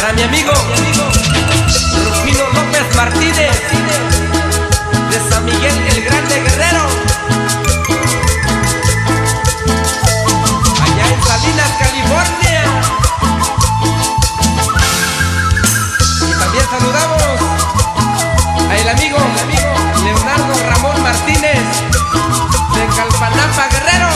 Para mi amigo Rufino López Martínez, de San Miguel el Grande Guerrero, allá en Salinas, California. Y también saludamos al amigo Leonardo Ramón Martínez, de Calpanapa, Guerrero.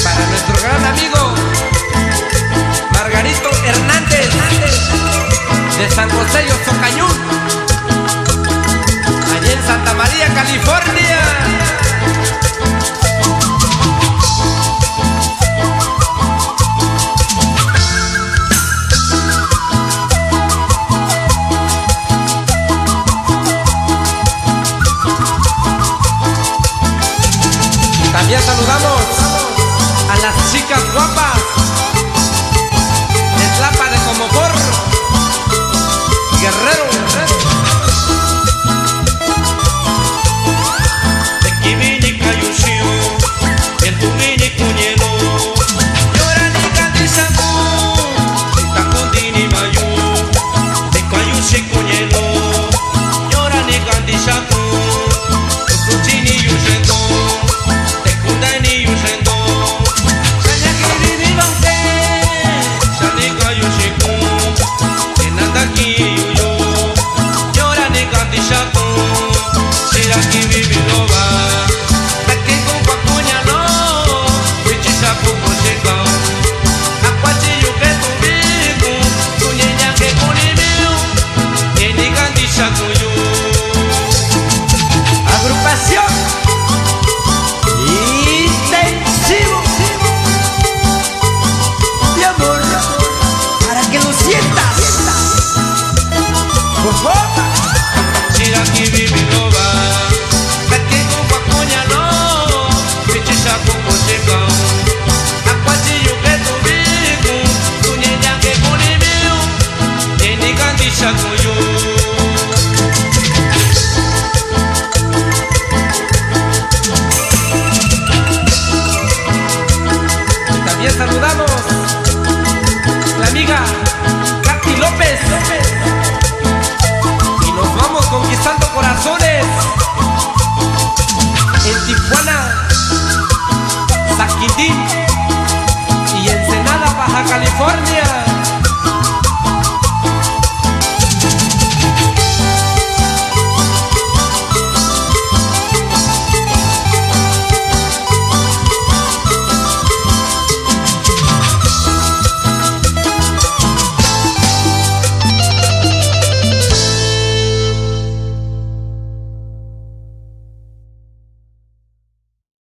Para nuestro gran amigo Margarito Hernández, de San José Yosocañún, allá en Santa María, California. También saludamos a las chicas guapas de Tlapa de Comobor, Guerrero. Agrupación Intensivo de amor, para que lo sientas. También saludamos a la amiga Katy López, y nos vamos conquistando corazones en Tijuana, Zaquitín y Ensenada, Baja California.